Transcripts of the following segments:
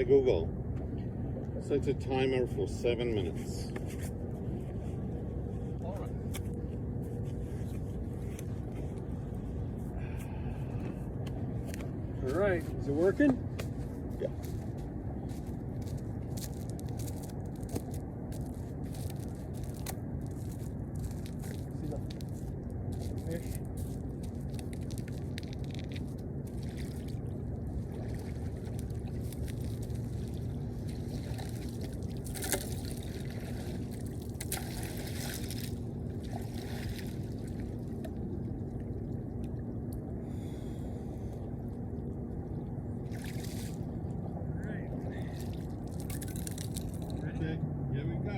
Hi Google, set a timer for 7 minutes. All right, is it working? Yeah. See the fish? Okay, here we go.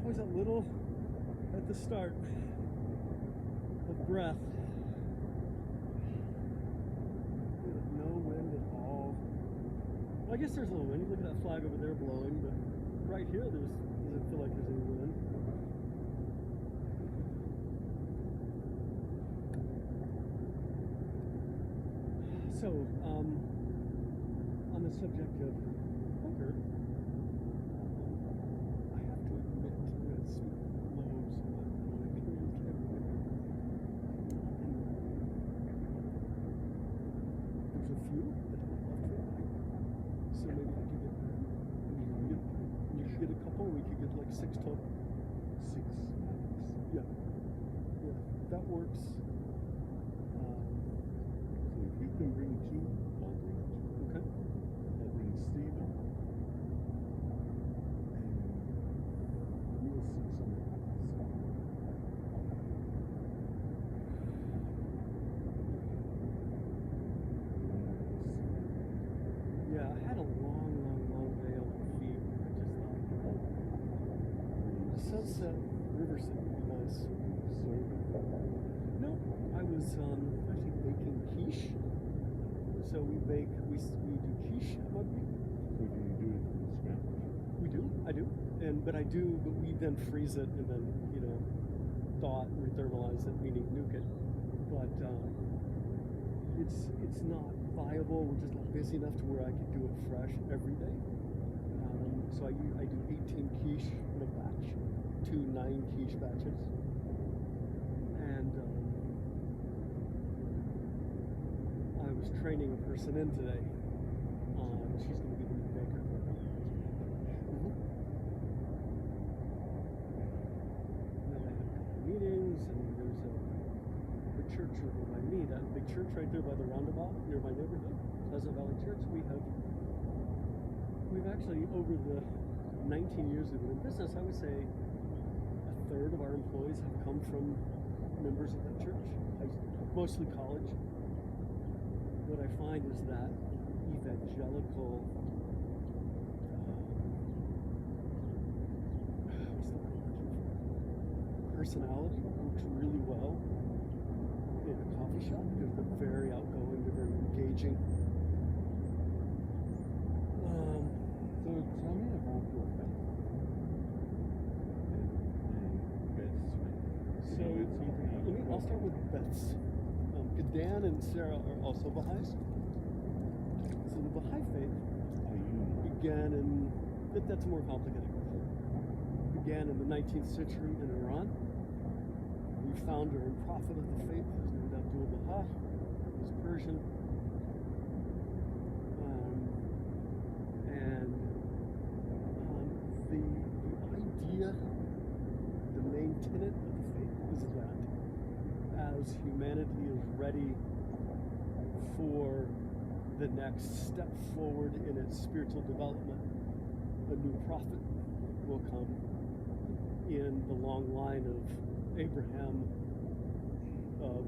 There's always a little at the start of breath. No wind at all. Well, I guess there's a little wind. Look at that flag over there blowing, but right here doesn't feel like there's any wind. So, on the subject of poker, I have to admit it's lows on my there's a few that I love to like. So maybe I could get you could get a couple, we could get like 6 total. 6 minutes. Yeah. Yeah. That works. So if you can bring 2, I'll bring 2. Okay. I'll bring Steven. And we'll see something. Yeah, I had a long day on my feet. I just thought, oh, sunset Riverside would be nice. No, I was actually baking quiche. So we do quiche at Mugby. So do you do it from scratch? We do, but we then freeze it and then, thaw it, rethermalize it, meaning nuke it. But it's not viable. We're just not busy enough to where I could do it fresh every day. So I do 18 quiche in a batch, 2 9-quiche batches. And I was training a person in today. She's going to be the new baker. And then I had a couple meetings, and there's a church over by me, that big church right there by the roundabout near my neighborhood, Pleasant Valley Church. We've actually, over the 19 years we've been in business, I would say a third of our employees have come from members of that church, mostly college. What I find is that evangelical personality works really well in a coffee shop because they're very outgoing, they're very engaging. So tell me about your family. And I'll start with Beth's. Dan and Sarah are also Baha'is. So the Baha'i faith began that's a more complicated question. Began in the 19th century in Iran. The founder and prophet of the faith is named Abdul Baha. He's Persian. The idea, the main tenet of the faith is that as humanity is ready for the next step forward in its spiritual development, a new prophet will come in the long line of Abraham, of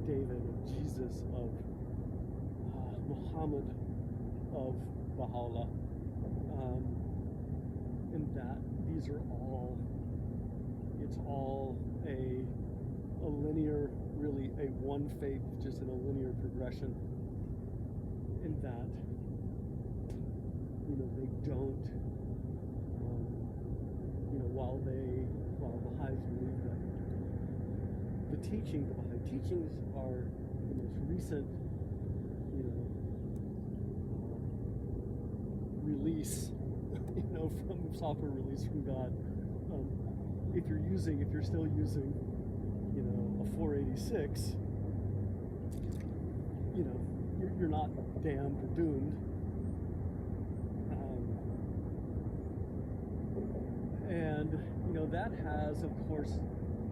David, of Jesus, of Muhammad, of Baha'u'llah. And that these are all, it's all a linear, really a one faith, just in a linear progression. in that, they don't, while Baha'is believe that the Baha'i teachings are the most recent, release, from software release from God. If you're still using, a 486, you're not damned or doomed. And that has, of course,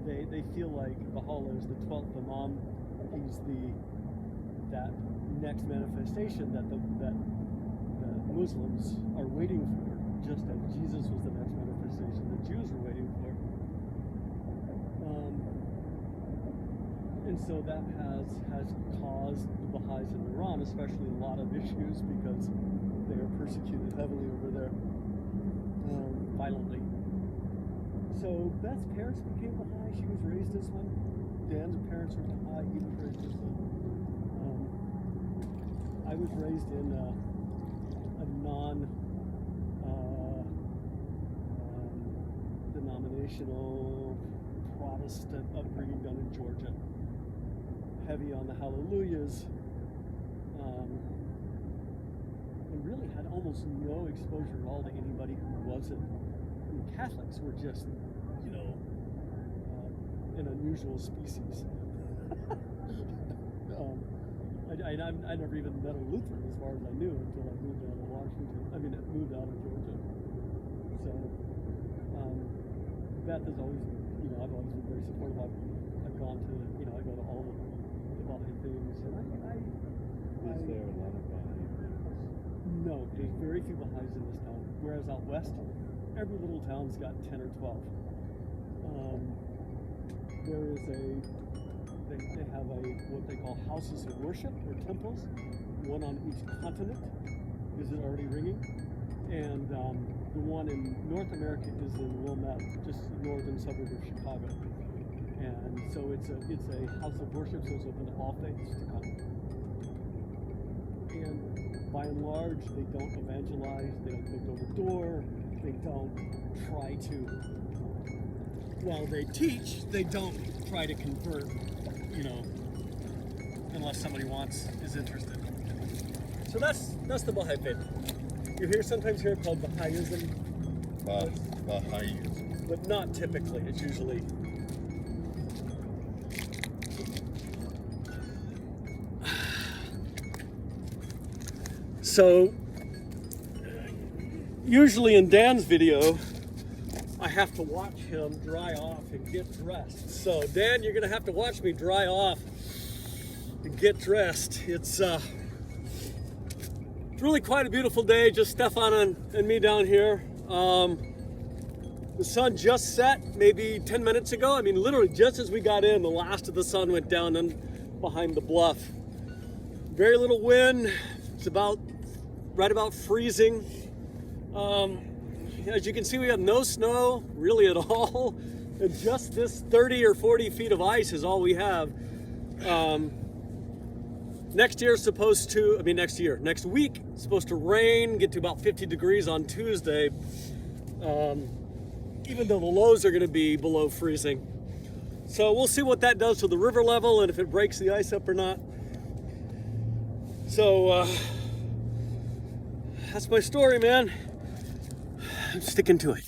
they feel like Baha'u'llah is the 12th Imam. He's that next manifestation that Muslims are waiting for, just as Jesus was the next manifestation the Jews were waiting for. And so that has caused the Baha'is in Iran, especially, a lot of issues because they are persecuted heavily over there, violently. So Beth's parents became Baha'i. She was raised as one. Dan's parents were Baha'i. He was raised as one. I was raised in a non-denominational Protestant upbringing down in Georgia. Heavy on the hallelujahs. And really had almost no exposure at all to anybody who wasn't. Catholics were just, an unusual species. I never even met a Lutheran, as far as I knew, until I moved out of moved out of Georgia. So, Beth has always, I've always been very supportive. I've gone to, I go to all the Baha'i things, and Is there a lot of Baha'i friends? No, there's very few Baha'is in this town. Whereas out west, every little town's got 10 or 12. There is they have what they call houses of worship, or temples, one on each continent. Is it already ringing? And the one in North America is in Wilmette, just northern suburb of Chicago. And so it's a house of worship, so it's open to all faiths to come. And by and large, they don't evangelize, they don't go door to door, they don't try to, while they teach, they don't try to convert, unless somebody is interested. So that's the Baha'i faith. You sometimes hear it called Baha'ism. Baha'ism. But not typically, it's usually. So, usually in Dan's video, I have to watch him dry off and get dressed. So, Dan, you're going to have to watch me dry off and get dressed. It's really quite a beautiful day, just Stefan and me down here. The sun just set maybe 10 minutes ago. I mean, literally just as we got in, the last of the sun went down behind the bluff. Very little wind. It's right about freezing. As you can see, we have no snow really at all. And just this 30 or 40 feet of ice is all we have. Next week, it's supposed to rain, get to about 50 degrees on Tuesday, even though the lows are going to be below freezing. So we'll see what that does to the river level and if it breaks the ice up or not. So that's my story, man. I'm sticking to it.